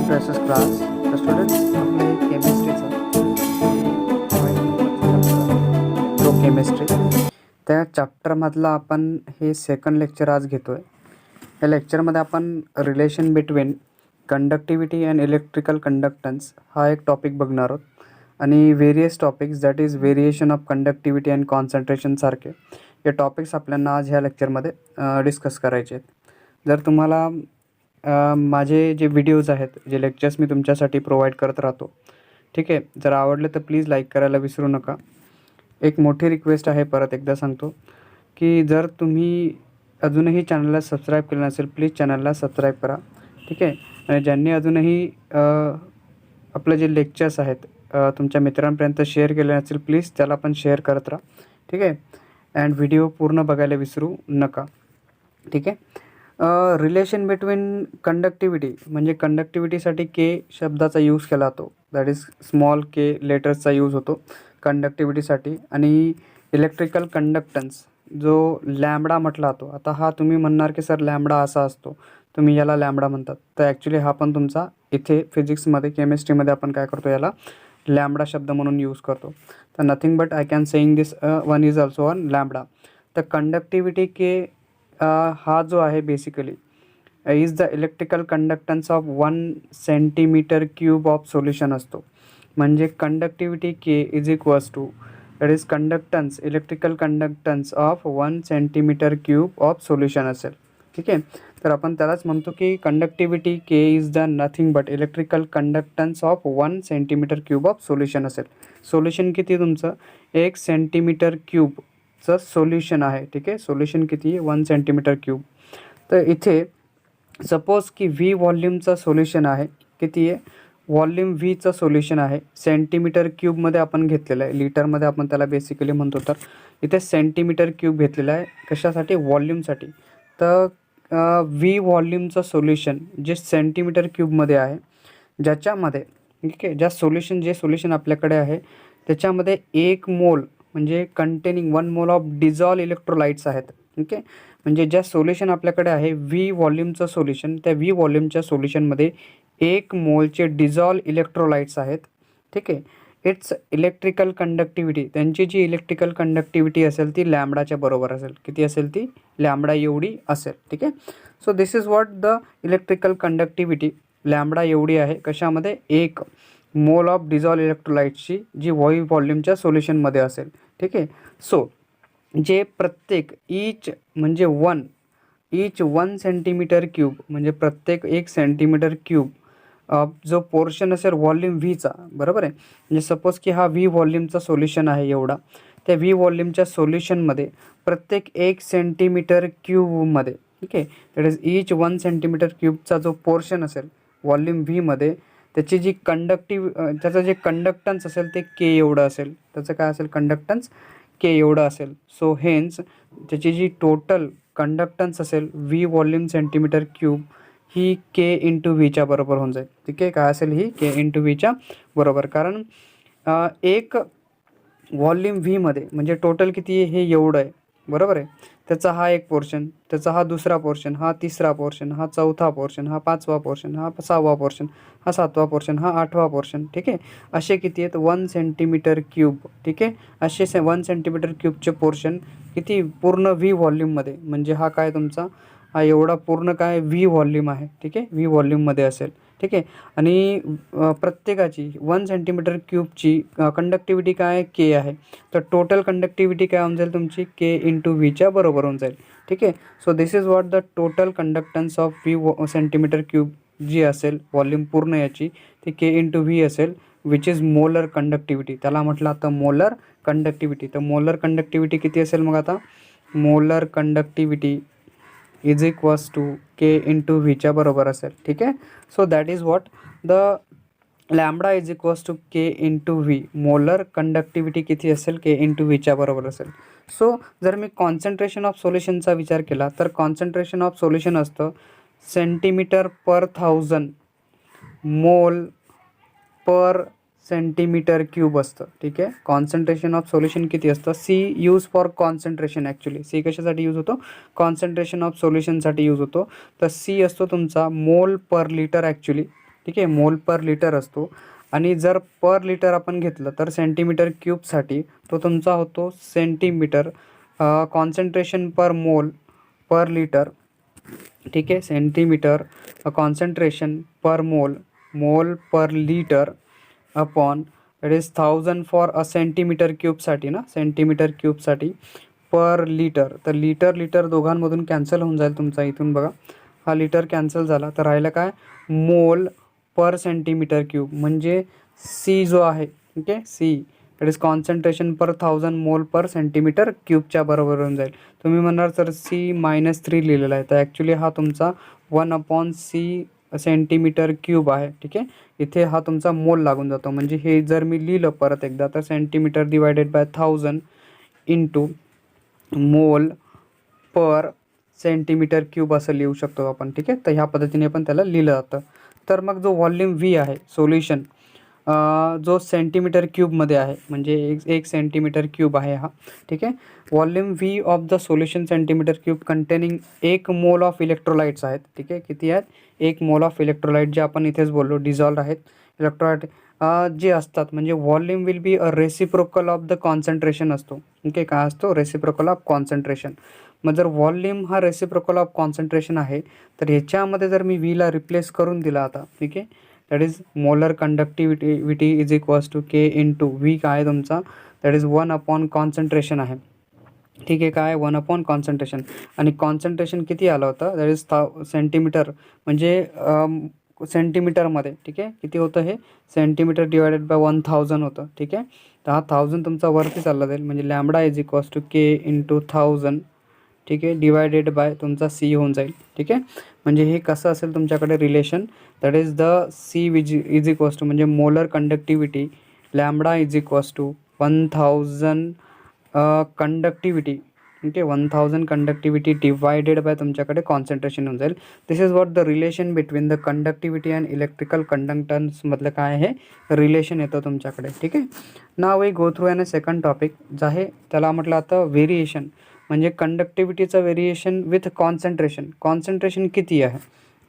To S S class. तर students, आपलं हे केमिस्ट्रीचं फ्लो केमिस्ट्री त्या चॅप्टरमधला आपण हे सेकंड लेक्चर आज घेतो आहे. या लेक्चरमध्ये आपण relation between conductivity and electrical conductance हा एक टॉपिक बघणार आहोत आणि various topics that is variation of conductivity and concentration सारखे हे टॉपिक्स आपल्याला आज ह्या लेक्चरमध्ये डिस्कस करायचे आहेत. जर तुम्हाला माझे जे व्हिडिओज आहेत, जे लेक्चर्स मी तुमच्यासाठी प्रोव्हाइड करत राहतो, ठीक आहे, जर आवडले तर प्लीज लाईक करायला विसरू नका. एक मोठी रिक्वेस्ट आहे, परत एकदा सांगतो की जर तुम्ही अजूनही चॅनलला सबस्क्राईब केलं नसेल, प्लीज चॅनलला सबस्क्राईब करा, ठीक आहे. आणि ज्यांनी अजूनही आपलं जे लेक्चर्स आहेत तुमच्या मित्रांपर्यंत शेअर केले नसेल, प्लीज त्याला पण शेअर करत राहा, ठीक आहे. अँड व्हिडिओ पूर्ण बघायला विसरू नका, ठीक आहे. रिलेशन बिटवीन कंडक्टिव्हिटी म्हणजे कंडक्टिव्हिटीसाठी के शब्दाचा यूज केला जातो, दॅट इज स्मॉल के लेटर्सचा यूज होतो कंडक्टिव्हिटीसाठी. आणि इलेक्ट्रिकल कंडक्टन्स जो लॅम्बडा म्हटला जातो. आता हा तुम्ही म्हणणार की सर लॅम्बडा असा असतो, तुम्ही याला लॅम्बडा म्हणतात, तर ॲक्च्युली हा पण तुमचा इथे फिजिक्समध्ये केमिस्ट्रीमध्ये आपण काय करतो, याला लॅम्बडा शब्द म्हणून यूज करतो. तर nothing but I can saying this one is also one lambda. तर कंडक्टिव्हिटी के हा जो आहे basically is the electrical conductance of 1 centimetre cube of solution असतो. म्हणजे conductivity K is equals to that is conductance, electrical conductance of 1 centimetre cube of solution असेल, ठीक आहे. तर आपण त्यालाच म्हणतो की conductivity K is the nothing but electrical conductance of 1 centimetre cube of solution असेल. सोल्युशन किती तुमचं 1 सेंटीमीटर क्यूबचं सोल्युशन आहे, ठीक आहे. सोल्युशन किती आहे 1 सेंटीमीटर क्यूब. तर इथे सपोज की व्ही व्हॉल्यूमचं सोल्युशन आहे, किती आहे व्हॉल्यूम व्हीचं सोल्युशन आहे, सेंटीमीटर क्यूबमध्ये आपण घेतलेलं आहे, लिटरमध्ये आपण त्याला बेसिकली म्हणतो. तर इथे सेंटीमीटर क्यूब घेतलेलं आहे कशासाठी, व्हॉल्यूमसाठी. तर व्ही व्हॉल्यूमचं सोल्युशन जे सेंटीमीटर क्यूबमध्ये आहे, ज्याच्यामध्ये ठीक आहे जे सोल्युशन आपल्याकडे आहे त्याच्यामध्ये 1 मोल म्हणजे containing 1 mole of dissolve electrolytes आहेत, ठीक आहे. म्हणजे ज्या सोल्युशन आपल्याकडे आहे व्ही व्हॉल्यूमचं सोल्युशन, त्या व्ही व्हॉल्यूमच्या सोल्युशनमध्ये 1 मोलचे डिझॉल्व इलेक्ट्रोलाइट्स आहेत, ठीक आहे. इट्स इलेक्ट्रिकल कंडक्टिव्हिटी, त्यांची जी इलेक्ट्रिकल कंडक्टिव्हिटी असेल ती लॅम्बडाच्या बरोबर असेल. किती असेल ती, लॅम्बडा एवढी असेल, ठीक आहे. So this is what the electrical conductivity, lambda एवढी आहे कशामध्ये, 1 मोल ऑफ डिझॉल्व इलेक्ट्रोलाइट्सची जी व्हॉल्यूमच्या सोल्युशनमध्ये असेल, ठीक आहे. सो जे प्रत्येक ईच 1 सेंटीमीटर क्यूब म्हणजे प्रत्येक 1 सेंटीमीटर क्यूब जो पोर्शन असेल व्हॉल्यूम व्हीचा, बरोबर आहे. म्हणजे सपोज की हा व्ही व्हॉल्यूमचा सोल्युशन आहे एवढा, त्या व्ही व्हॉल्यूमच्या सोल्युशनमध्ये प्रत्येक 1 सेंटीमीटर क्यूबमध्ये, ठीक आहे, दॅट इज ईच 1 सेंटीमीटर क्यूबचा जो पोर्शन असेल व्हॉल्यूम व्हीमध्ये, त्याची जी त्याचं जे कंडक्टन्स असेल ते के एवढं असेल. त्याचं काय असेल, कंडक्टन्स के एवढं असेल. सो हेन्स त्याची जी टोटल कंडक्टन्स असेल व्ही व्हॉल्यूम सेंटीमीटर क्यूब ही के इंटू व्हीच्या बरोबर होऊन जाईल, ठीक आहे. काय असेल ही के इंटू व्हीच्या बरोबर. कारण एक व्हॉल्यूम व्हीमध्ये म्हणजे टोटल किती आहे, हे एवढं आहे, बरोबर आहे. त्याचा हा एक पोर्शन, त्याचा हा दुसरा पोर्शन, हा तिसरा पोर्शन, हा चौथा पोर्शन, हा 5वा पोर्शन, हा 6वा पोर्शन, हा 7वा पोर्शन, हा 8वा पोर्शन, ठीक आहे. असे किती आहेत 1 सेंटीमीटर क्यूब, ठीक आहे. असे 1 सेंटीमीटर क्यूबचे पोर्शन किती पूर्ण व्ही व्हॉल्यूममध्ये, म्हणजे हा काय तुमचा हा एवढा पूर्ण काय व्ही व्हॉल्यूम आहे, ठीक आहे, व्ही व्हॉल्यूममध्ये असेल, ठीक आहे. आणि प्रत्येकाची 1 सेंटीमीटर क्यूबची कंडक्टिव्हिटी काय के आहे. तर टोटल कंडक्टिव्हिटी काय होऊन जाईल तुमची के इंटू व्हीच्या बरोबर होऊन जाईल, ठीक आहे. So this is what the total conductance of V centimeter cube जी असेल व्हॉल्यूम पूर्ण याची, ती के इंटू व्ही असेल, विच इज मोलर कंडक्टिव्हिटी. त्याला म्हटलं आता मोलर कंडक्टिव्हिटी. तर मोलर कंडक्टिव्हिटी किती असेल मग आता, molar conductivity is equals to K into व्हीच्या बरोबर असेल, ठीक आहे. So that is what the lambda is equals to K into V. Molar conductivity किती असेल, के इंटू व्हीच्या बरोबर असेल. सो जर मी कॉन्सन्ट्रेशन ऑफ सोल्युशनचा विचार केला तर कॉन्सन्ट्रेशन ऑफ सोल्युशन असतं सेंटीमीटर पर 1000 मोल पर सेंटीमीटर क्यूब असतं, ठीक आहे. कॉन्सन्ट्रेशन ऑफ सोल्युशन किती असतं, C use for concentration. Actually C कशासाठी यूज होतो, कॉन्सन्ट्रेशन ऑफ सोल्युशनसाठी यूज होतो. तर सी असतो तुमचा मोल पर लिटर ॲक्च्युली, ठीक आहे, मोल पर लिटर असतो. आणि जर पर लिटर आपण घेतलं तर सेंटीमीटर क्यूबसाठी तो तुमचा होतो centimetre. Concentration per mole per litre, ठीक आहे, centimetre concentration per mole per liter upon it is 1000 for a centimeter क्यूबसाठी ना, सेंटीमीटर क्यूबसाठी पर लिटर. तर लिटर दोघांमधून कॅन्सल होऊन जाईल तुमचा. इथून बघा हा लिटर कॅन्सल झाला तर राहिलं काय, मोल पर सेंटीमीटर क्यूब म्हणजे सी जो आहे, ठीक आहे, सी इट इज कॉन्सन्ट्रेशन पर 1000 मोल पर सेंटीमीटर क्यूबच्या बरोबर होऊन जाईल. तुम्ही म्हणणार सर C-3 लिहिलेला आहे, तर ॲक्च्युली हा तुमचा 1/c सेंटीमीटर क्यूब आहे. ठीक आहे, इथे हा तुमचा मोल लागून जातो. म्हणजे हे जर मी लिहिलं परत एकदा तर सेंटीमीटर डिवायडेड बाय 1000 इंटू मोल पर सेंटीमीटर क्यूब असं लिहू शकतो आपण. ठीक आहे, तर ह्या पद्धतीने पण त्याला लिहिलं जातं. तर मग जो व्हॉल्यूम व्ही आहे सोल्युशन, जो सेंटीमीटर क्यूबमध्ये आहे, म्हणजे एक सेंटीमीटर क्यूब आहे हा. ठीक आहे, volume V of the solution centimetre cube containing 1 mole of electrolytes आहेत. ठीक आहे, किती आहेत, 1 मोल ऑफ इलेक्ट्रोलाइट, जे आपण इथेच बोललो डिझॉल्व्ड आहेत इलेक्ट्रोलाइट जे असतात. म्हणजे volume will be a reciprocal of the concentration असतो. ठीक आहे, काय असतो, रेसिप्रोकल ऑफ कॉन्सन्ट्रेशन. मग जर व्हॉल्यूम हा रेसिप्रोकल ऑफ कॉन्सन्ट्रेशन आहे तर ह्याच्यामध्ये जर मी व्हीला रिप्लेस करून दिला आता, ठीक आहे, that is molar conductivity is equals to K into V काय आहे तुमचा, दॅट इज 1 कॉन्सन्ट्रेशन आहे. ठीक आहे, काय 1 कॉन्सन्ट्रेशन. आणि कॉन्सन्ट्रेशन किती आलं होतं, दॅट इज सेंटीमीटर, म्हणजे सेंटीमीटरमध्ये. ठीक आहे, किती होतं हे, सेंटीमीटर डिवायडेड बाय 1000 होतं. ठीक आहे, तर हा 1000 तुमचा वरती चालला जाईल, म्हणजे lambda is equals to K into 1000. ठीक आहे, डिवायडेड बाय तुमचा सी होऊन जाईल. ठीक आहे, म्हणजे हे कसं असेल तुमच्याकडे relation, that is the C is equals to म्हणजे molar conductivity lambda is equals to 1000 conductivity. ठीक आहे, 1000 कंडक्टिव्हिटी डिवायडेड बाय तुमच्याकडे कॉन्सन्ट्रेशन होऊन जाईल. This is what the relation between the conductivity and electrical कंडक्टन्समधलं काय आहे रिलेशन येतं तुमच्याकडे. ठीक आहे, now we go through and second topic जे आहे त्याला म्हटलं आता व्हेरिएशन, म्हणजे कंडक्टिव्हिटीचं व्हेरिएशन विथ कॉन्सन्ट्रेशन किती आहे.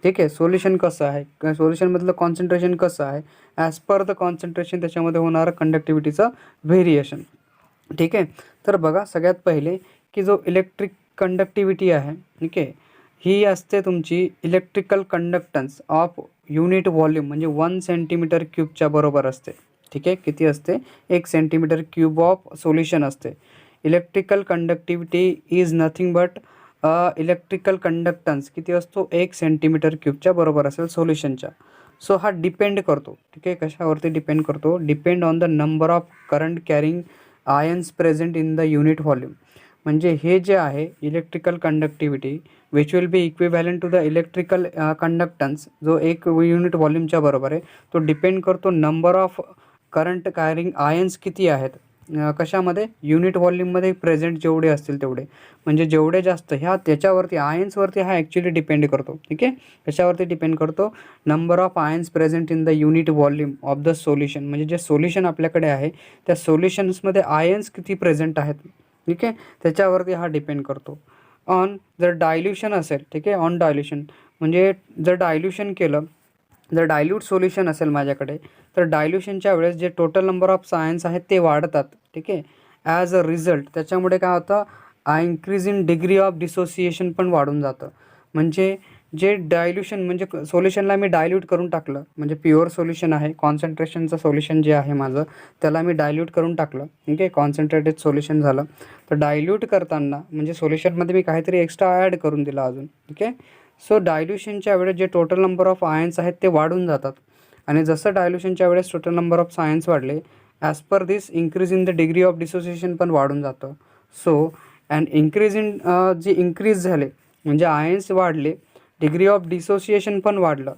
ठीक आहे, सोल्युशन कसं आहे, सोल्युशनमधलं कॉन्सन्ट्रेशन कसं आहे, ॲज पर द कॉन्सन्ट्रेशन त्याच्यामध्ये होणारं कंडक्टिव्हिटीचं व्हेरिएशन. ठीक आहे, तर बघा सगळ्यात पहिले की जो इलेक्ट्रिक कंडक्टिव्हिटी आहे, ठीक आहे, ही असते तुमची electrical conductance of unit volume, म्हणजे 1 सेंटीमीटर क्यूबच्या बरोबर असते. ठीक आहे, किती असते, 1 सेंटीमीटर क्यूब ऑफ सोल्युशन असते. Electrical conductivity is nothing but electrical conductance किती असतो, 1 सेंटीमीटर क्यूबच्या बरोबर असेल सोल्युशनच्या. सो हा डिपेंड करतो. ठीक आहे, कशावरती डिपेंड करतो, depend on the number of current carrying ions present in the unit volume. म्हणजे हे जे आहे electrical conductivity which will be equivalent to the electrical conductance, जो 1 युनिट व्हॉल्यूमच्या बरोबर आहे, तो डिपेंड करतो number of current carrying ions किती आहेत, कशामध्ये, युनिट व्हॉल्यूममध्ये प्रेझेंट जेवढे असतील तेवढे. म्हणजे जेवढे जास्त ह्या त्याच्यावरती आयन्सवरती हा ॲक्च्युली डिपेंड करतो. ठीक आहे, कशावरती डिपेंड करतो, number of ions present in the unit volume of the solution. म्हणजे जे सोल्युशन आपल्याकडे आहे त्या सोल्युशन्समध्ये आयन्स किती प्रेझेंट आहेत. ठीक आहे, त्याच्यावरती हा डिपेंड करतो. ऑन जर डायल्युशन असेल, ठीक आहे, ऑन डायल्युशन म्हणजे जर डायल्युशन केलं, जर डायल्यूट सोल्युशन असेल माझ्याकडे, तर डायल्युशनच्या वेळेस जे टोटल नंबर ऑफ आयन्स आहेत ते वाढतात. ठीक आहे, ॲज अ रिझल्ट त्याच्यामुळे काय होतं, increase in degree of dissociation पण वाढून जातं. म्हणजे जे डायल्युशन म्हणजे सोल्युशनला मी डायल्यूट करून टाकलं, म्हणजे प्युअर सोल्युशन आहे, कॉन्सन्ट्रेशनचं सोल्युशन जे आहे माझं त्याला मी डायल्यूट करून टाकलं. ठीक आहे, कॉन्सन्ट्रेटेड सोल्युशन झालं. तर डायल्यूट करताना म्हणजे सोल्युशनमध्ये मी काहीतरी एक्स्ट्रा ॲड करून दिला अजून. ठीक आहे, सो डायल्युशनच्या वेळेस जे टोटल नंबर ऑफ आयन्स आहेत ते वाढून जातात. आणि जसं डायल्युशनच्या वेळेस टोटल नंबर ऑफ आयन्स वाढले, as per this increase in the degree of dissociation पण वाढून जातं. सो अँड इन्क्रीज इन जे इन्क्रीज झाले म्हणजे आयन्स वाढले, डिग्री ऑफ डिसोसिएशन पण वाढलं,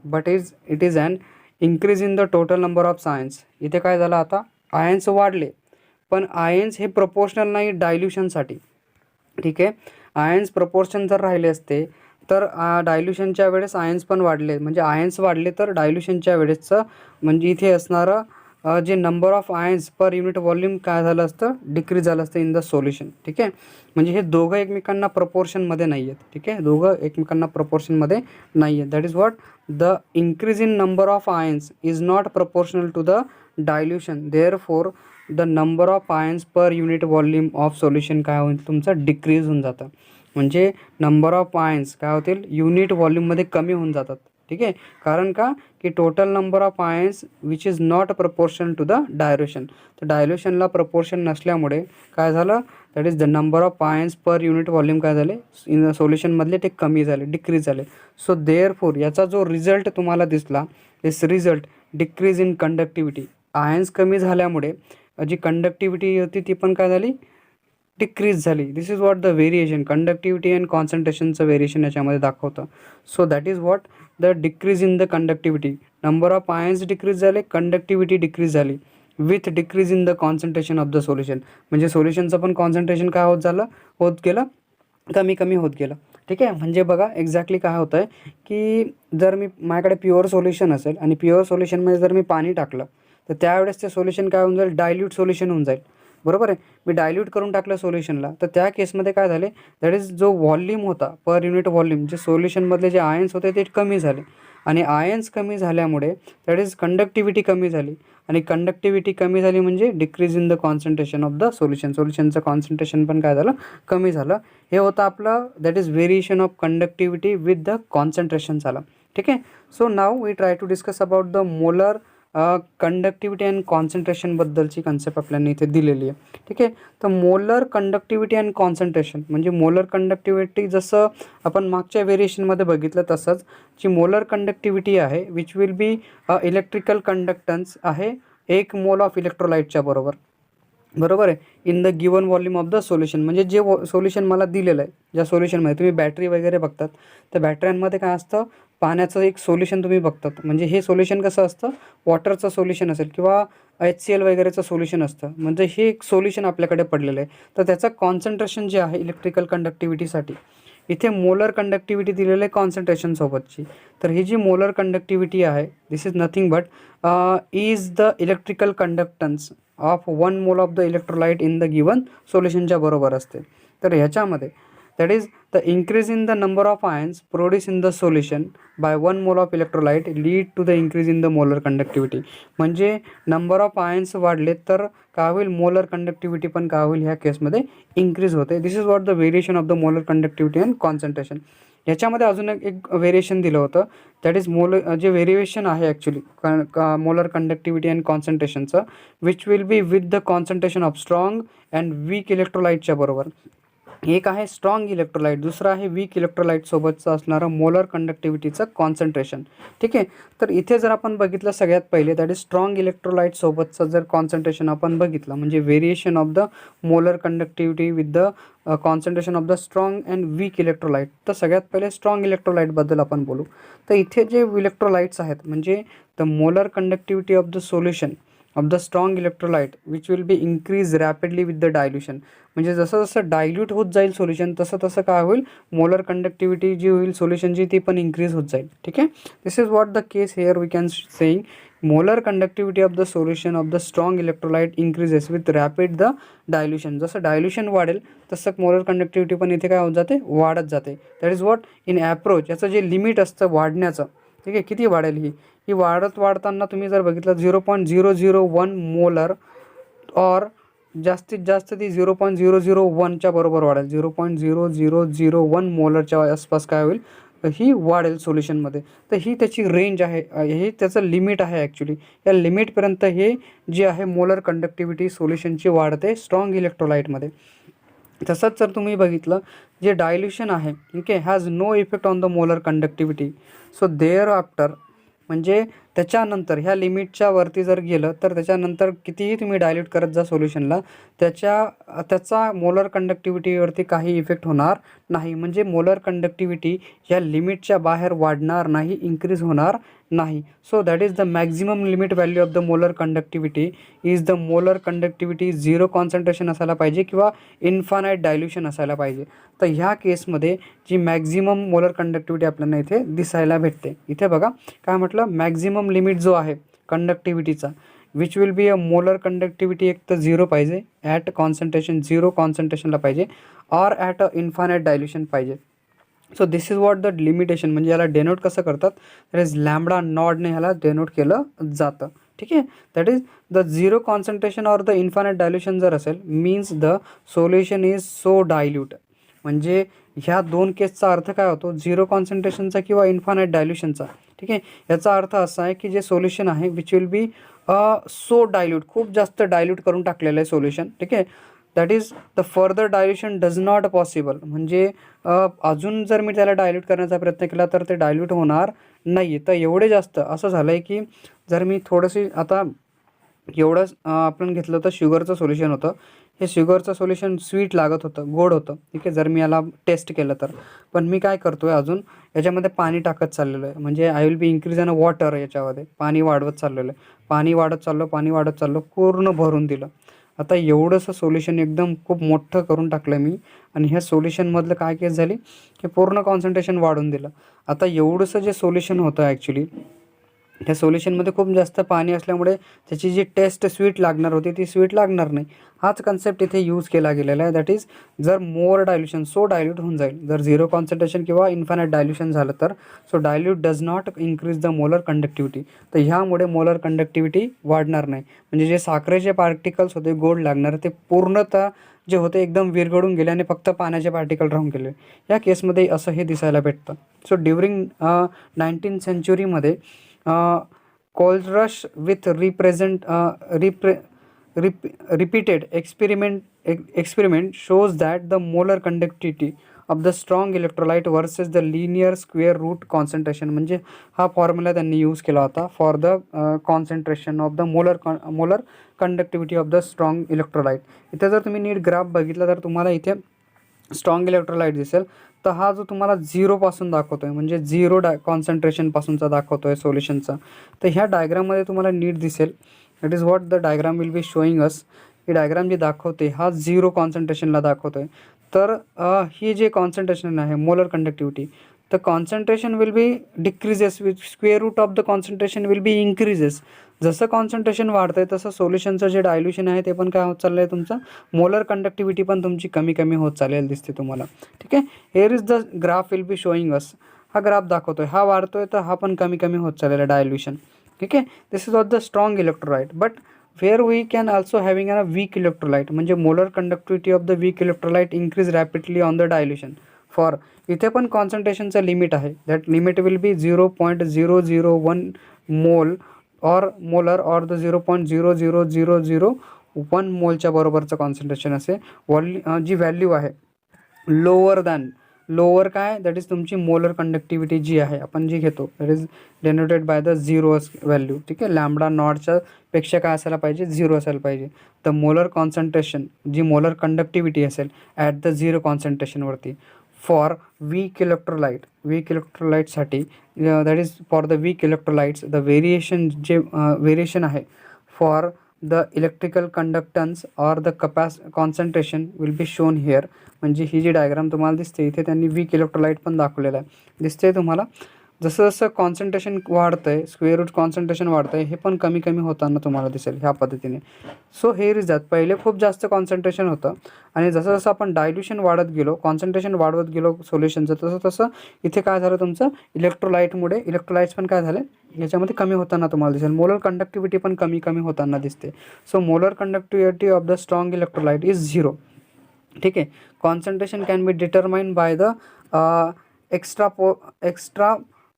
but it is an increase in the total number of ions. इथे काय झालं, आता आयन्स वाढले पण आयन्स हे प्रपोर्शनल नाही डायल्युशनसाठी. ठीक आहे, आयन्स प्रपोर्शन जर राहिले असते तर डायल्युशनच्या वेळेस आयन्स पण वाढले, म्हणजे आयन्स वाढले तर डायल्युशनच्या वेळेसचं म्हणजे इथे असणारं जे number of ions per unit volume काय झालं असतं, डिक्रीज झालं असतं इन द सोल्युशन. ठीक आहे, म्हणजे हे दोघं एकमेकांना प्रपोर्शनमध्ये नाही आहेत. ठीक आहे, दोघं एकमेकांना प्रपोर्शनमध्ये नाही आहेत. That is what the increase in number of ions is not proportional to the dilution. Therefore the number of ions per unit volume of solution काय होईल, तुमचं डिक्रीज होऊन जातं. म्हणजे नंबर ऑफ आयन्स काय होतील, युनिट व्हॉल्यूममध्ये कमी होऊन जातात. ठीक आहे, कारण का की total number of ions which is not proportion to the dilution. तर डायल्युशनला प्रपोर्शन नसल्यामुळे काय झालं, that is the number of ions per unit volume काय झाले इन सोल्युशनमधले ते कमी झाले, डिक्रीज झाले. सो देअरफॉर याचा जो रिझल्ट तुम्हाला दिसला, this result decrease in conductivity. Ions कमी झाल्यामुळे जी कंडक्टिव्हिटी होती ती पण काय झाली, डिक्रीज झाली. This is what the variation, conductivity and कॉन्सन्ट्रेशनचं व्हेरिएशन याच्यामध्ये दाखवतं. So that is what the decrease in the conductivity. Number of ions decrease झाले, कंडक्टिव्हिटी डिक्रीज झाली with decrease in the concentration of the solution. म्हणजे सोल्युशनचं पण concentration काय होत गेलं, कमी कमी होत गेलं. ठीक आहे, म्हणजे बघा एक्झॅक्टली काय होतं आहे की जर माझ्याकडे प्युअर सोल्युशन असेल आणि प्युअर सोल्युशनमध्ये जर मी पाणी टाकलं तर त्यावेळेस ते सोल्युशन काय होऊन जाईल, डायल्यूट सोल्युशन होऊन जाईल. बरोबर आहे, मी डायल्यूट करून टाकलं सोल्युशनला, तर त्या केसमध्ये काय झाले, दॅट इज जो व्हॉल्यूम होता पर युनिट व्हॉल्यूम, जे सोल्युशनमधले जे आयन्स होते ते कमी झाले. आणि आयन्स कमी झाल्यामुळे दॅट इज कंडक्टिव्हिटी कमी झाली. आणि कंडक्टिव्हिटी कमी झाली म्हणजे decrease in the concentration of the solution. सोल्युशनचं कॉन्सन्ट्रेशन पण काय झालं, कमी झालं. हे होतं आपलं that is variation of conductivity with the concentration झालं. ठीक आहे, so now we try to discuss about the molar conductivity and कॉन्सन्ट्रेशनबद्दलची कन्सेप्ट आपल्याला इथे दिलेली आहे. ठीक आहे, तर मोलर कंडक्टिव्हिटी अँड कॉन्सन्ट्रेशन म्हणजे मोलर कंडक्टिव्हिटी जसं आपण मागच्या व्हेरिएशनमध्ये बघितलं तसंच जी मोलर कंडक्टिव्हिटी आहे which will B electrical conductance आहे 1 मोल ऑफ इलेक्ट्रोलाइटच्या बरोबर. बरोबर आहे, in the given volume of the solution. म्हणजे जे सोल्युशन मला दिलेलं आहे, ज्या सोल्युशनमध्ये तुम्ही बॅटरी वगैरे बघतात त्या बॅटऱ्यांमध्ये काय असतं, पाण्याचं एक सोल्युशन तुम्ही बघतात. म्हणजे हे सोल्युशन कसं असतं, वॉटरचं सोल्युशन असेल किंवा HCl वगैरेचं सोल्युशन असतं. म्हणजे हे एक सोल्युशन आपल्याकडे पडलेलं आहे. तर त्याचं कॉन्सन्ट्रेशन जे आहे इलेक्ट्रिकल कंडक्टिव्हिटीसाठी, इथे मोलर कंडक्टिव्हिटी दिलेलं आहे कॉन्सन्ट्रेशनसोबतची. तर ही जी मोलर कंडक्टिव्हिटी आहे this is nothing but is the electrical conductance of 1 mole of the electrolyte in the given सोल्युशनच्या बरोबर असते. तर ह्याच्यामध्ये that is the increase in the number of ions produced in the solution by 1 mole of electrolyte lead to the increase in the molar conductivity. म्हणजे number of ions वाढले तर काय होईल, मोलर कंडक्टिव्हिटी पण काय होईल, ह्या केसमध्ये इंक्रीज होते. This is what the variation of the molar conductivity and concentration. याच्यामध्ये अजून एक व्हेरिएशन दिलं होतं, दॅट इज जे व्हेरिएशन आहे ॲक्च्युली मोलर कंडक्टिव्हिटी अँड कॉन्सन्ट्रेशनचं which will be with the concentration of strong and weak इलेक्ट्रोलाइटच्या बरोबर. एक आहे स्ट्रॉंग इलेक्ट्रोलाइट, दुसरं आहे वीक इलेक्ट्रोलाइटसोबतचं असणारं मोलर कंडक्टिव्हिटीचं कॉन्सन्ट्रेशन. ठीक आहे, तर इथे जर आपण बघितलं सगळ्यात पहिले दॅट इज स्ट्रॉंग इलेक्ट्रोलाइटसोबतचं जर कॉन्सन्ट्रेशन आपण बघितलं म्हणजे variation of the molar conductivity with the concentration of the strong and weak electrolyte. तर सगळ्यात पहिले स्ट्रॉंग इलेक्ट्रोलाइटबद्दल आपण बोलू. तर इथे जे इलेक्ट्रोलाइट्स आहेत म्हणजे the molar conductivity of the solution of the strong electrolyte which will be increase rapidly with the dilution. म्हणजे जसं जसं डायल्यूट होत जाईल सोल्युशन तसं तसं काय होईल, मोलर कंडक्टिव्हिटी जी होईल सोल्युशनची ती पण इंक्रीज होत जाईल. ठीक आहे, this is what the case here we can seeing molar conductivity of the solution of the strong electrolyte increases with rapid the dilution. जसं डायल्युशन वाढेल तसं मोलर कंडक्टिव्हिटी पण इथे काय होत जाते, वाढत जाते. That is what in approach याचं जे लिमिट असतं वाढण्याचं. ठीक आहे, किती वाढेल ही वाढताना तुम्ही जर बघितलं 0.001 मोलर और जास्तीत जास्त ती 0.001च्या बरोबर वाढेल. 0.0001 मोलरच्या आसपास काय होईल, ही वाढेल सोल्युशनमध्ये. तर ही त्याची रेंज आहे, हे त्याचं लिमिट आहे ॲक्च्युली. या लिमिटपर्यंत हे जे आहे मोलर कंडक्टिव्हिटी सोल्युशनची वाढते स्ट्रॉंग इलेक्ट्रोलाइटमध्ये. तसंच जर तुम्ही बघितलं जे डायल्युशन आहे ठीक आहे has no effect on the molar conductivity. So thereafter म्हणजे त्याच्यानंतर ह्या लिमिटच्या वरती जर गेलं तर त्याच्यानंतर कितीही तुम्ही डायल्यूट करत जा सोल्युशनला त्याचा मोलर कंडक्टिव्हिटीवरती काही इफेक्ट होणार नाही. म्हणजे मोलर कंडक्टिव्हिटी या लिमिटच्या बाहेर वाढणार नाही, इन्क्रीज होणार नाही. So that is the maximum limit value of the molar conductivity is the molar conductivity 0 concentration असायला पाहिजे किंवा इन्फानाईट डायल्युशन असायला पाहिजे. तर ह्या केसमध्ये जी मॅक्झिमम मोलर कंडक्टिव्हिटी आपल्याला इथे दिसायला भेटते. इथे बघा काय म्हटलं, मॅक्झिमम लिमिट जो आहे कंडक्टिव्हिटीचा which will be a molar conductivity एक तर 0 पाहिजे, ॲट कॉन्सन्ट्रेशन 0 कॉन्सन्ट्रेशनला पाहिजे, or at a infinite dilution पाहिजे. So this is what the limitation. म्हणजे याला डेनोट कसं करतात, दॅट इज लॅम्बडा नॉडने ह्याला डेनोट केलं जातं. ठीक आहे. That is the 0 concentration or the infinite dilution जर असेल means the solution is so dilute. म्हणजे ह्या दोन केसचा अर्थ काय होतो, 0 कॉन्सन्ट्रेशनचा किंवा इन्फानाईट डायल्युशनचा. ठीक आहे. याचा अर्थ असा आहे की जे सोल्युशन आहे which will B so dilute, खूप जास्त डायल्यूट करून टाकलेलं आहे सोल्युशन. ठीक आहे. That is the further dilution does not possible. म्हणजे अजून जर मी त्याला डायल्यूट करण्याचा प्रयत्न केला तर ते डायल्यूट होणार नाही. तर एवढे जास्त असं झालं आहे की जर मी थोडंशी आता एवढंच आपण घेतलं तर शुगरचं सोल्युशन होतं. हे शुगरचं सोल्युशन स्वीट लागत होतं, गोड होतं. ठीक आहे. जर मी याला टेस्ट केलं तर. पण मी काय करतो आहे अजून याच्यामध्ये पाणी टाकत चाललेलो आहे. म्हणजे I will be increase in water. याच्यामध्ये पाणी वाढवत चाललेलं आहे. पाणी वाढत चाललो पूर्ण भरून दिलं. आता एवढंसं सोल्युशन एकदम खूप मोठं करून टाकलं मी आणि ह्या सोल्युशनमधलं काय केस झाली की पूर्ण कॉन्सन्ट्रेशन वाढून दिलं. आता एवढंसं जे सोल्युशन होतं ॲक्च्युली त्या सोल्युशनमध्ये खूप जास्त पाणी असल्यामुळे त्याची जी टेस्ट स्वीट लागणार होती ती स्वीट लागणार नाही. हाच कन्सेप्ट इथे यूज केला गेलेला आहे. दॅट इज जर मोर डायल्युशन सो डायल्यूट होऊन जाईल. जर 0 कॉन्सन्ट्रेशन किंवा इन्फानाईट डायल्युशन झालं तर so dilute does not increase the molar conductivity. तर ह्यामुळे मोलर कंडक्टिव्हिटी वाढणार नाही. म्हणजे जे साखरेचे पार्टिकल्स होते गोड लागणार ते पूर्णतः जे होते एकदम विरघळून गेले आणि फक्त पाण्याचे पार्टिकल राहून गेले. या केसमध्ये असं हे दिसायला भेटतं. So during 19th सेंचुरीमध्ये Kohlrausch with repeated experiment shows that the molar conductivity of the strong electrolyte versus the linear square root concentration. म्हणजे हा फॉर्म्युला त्यांनी यूज केला होता for the concentration of the molar conductivity of the strong electrolyte. इथे जर तुम्ही नीट graph बघितला तर तुम्हाला इथे स्ट्रॉंग इलेक्ट्रोलाइट दिसेल. तर हा जो तुम्हाला 0पासून दाखवतो आहे म्हणजे 0 कॉन्सन्ट्रेशनपासूनचा दाखवतो आहे सोल्युशनचा. तर ह्या डायग्राममध्ये तुम्हाला नीट दिसेल. That is what the diagram will be showing us. ही डायग्राम जी दाखवते हा 0 कॉन्सन्ट्रेशनला दाखवतो आहे. तर ही जे कॉन्सन्ट्रेशन आहे molar conductivity the concentration will be decreases with square root of the concentration will be increases. जसं कॉन्सन्ट्रेशन वाढतं आहे तसं सोल्युशनचं जे डायल्युशन आहे ते पण काय होत चाललं आहे तुमचं मोलर कंडक्टिव्हिटी पण तुमची कमी कमी होत चालेल दिसते तुम्हाला. ठीक आहे. Here is the graph will be showing us. हा ग्राफ दाखवतो आहे हा वाढतो आहे तर हा पण कमी कमी होत चाललेला डायल्युशन. ठीक आहे. This is of the strong electrolyte but where we can also having a weak electrolyte म्हणजे molar conductivity of the weak electrolyte increase rapidly on the dilution. For इथे पण कॉन्सन्ट्रेशनचं लिमिट आहे. That limit will be 0.001 mole or molar or the 0.00001 मोलच्या बरोबरचं concentration असे जी value आहे लोअर काय दॅट इज तुमची मोलर कंडक्टिव्हिटी जी आहे आपण जी घेतो that is denoted by the 0 value. ठीक आहे. लॅम्बडा नॉटच्या पेक्षा काय असायला पाहिजे 0 असायला पाहिजे. तर मोलर कॉन्सन्ट्रेशन जी मोलर कंडक्टिव्हिटी असेल ॲट द 0 कॉन्सन्ट्रेशनवरती फॉर वीक इलेक्ट्रोलाइटसाठी that is for the weak electrolytes the variation आहे for the electrical conductance or the concentration will be shown here. म्हणजे ही जी डायग्राम तुम्हाला दिसते इथे त्यांनी वीक इलेक्ट्रोलाइट पण दाखवलेलं आहे. दिसते तुम्हाला जसं जसं कॉन्सन्ट्रेशन वाढतं आहे स्क्वेअर रूट कॉन्सन्ट्रेशन वाढतं आहे हे पण कमी कमी होताना तुम्हाला दिसेल ह्या पद्धतीने. सो हेअर इज दॅट पहिले खूप जास्त कॉन्सन्ट्रेशन होतं आणि जसं जसं आपण डायल्युशन वाढत गेलो कॉन्सन्ट्रेशन वाढवत गेलो सोल्युशनचं तसं तसं इथे काय झालं तुमचं इलेक्ट्रोलाइटमुळे इलेक्ट्रोलाइट्स पण काय झाले याच्यामध्ये कमी होताना तुम्हाला दिसेल. मोलर कंडक्टिव्हिटी पण कमी कमी होताना दिसते. So molar conductivity of the strong electrolyte is 0. ठीक आहे. Concentration can be determined by the extra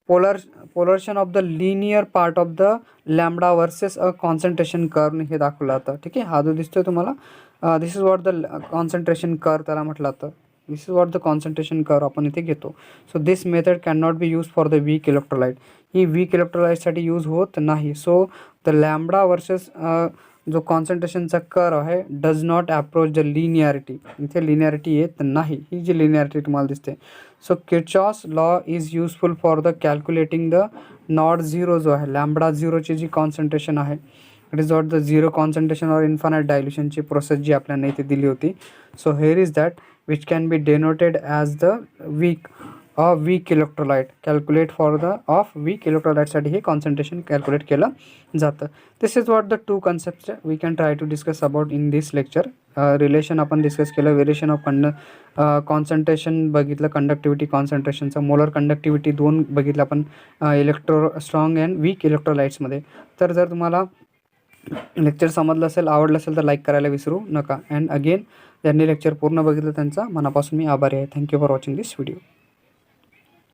पोलर्शन of the linear part of the lambda versus a concentration curve हे दाखवलं जातं. ठीक आहे. हा जो दिसतोय तुम्हाला this is what the concentration curve त्याला म्हटलं जातं. This is what the concentration curve आपण इथे घेतो. So this method can not be use for the weak electrolyte. ही वीक इलेक्ट्रोलाइटसाठी यूज होत नाही. सो द लॅम्बडा वर्सेस जो कॉन्सन्ट्रेशनचा कर्व आहे does not approach the linearity. इथे लिनियरिटी येत नाही. ही जी लिनियरिटी तुम्हाला दिसते. So Kirchhoff's law is useful for the calculating the nought 0 जो आहे लॅम्बडा 0ची जी कॉन्सन्ट्रेशन आहे it is not the 0 concentration or infinite डायल्युशनची प्रोसेस जी आपल्याला इथे दिली होती. So here is that which can B denoted as the weak weak electrolyte calculate for the of weak इलेक्ट्रोलाइटसाठी हे कॉन्सन्ट्रेशन कॅल्क्युलेट केलं जातं. This is what the two concepts we can try to discuss about in this lecture. Relation आपण discuss केलं, variation of concentration बघितलं, conductivity कॉन्सन्ट्रेशनचं, molar conductivity 2 बघितलं आपण इलेक्ट्रो स्ट्रॉंग अँड वीक इलेक्ट्रोलाइट्समध्ये. तर जर तुम्हाला लेक्चर समजलं असेल, आवडलं असेल तर लाईक करायला विसरू नका. अँड अगेन ज्यांनी लेक्चर पूर्ण बघितलं त्यांचा मनापासून मी आभारी आहे. Thank you for watching this video.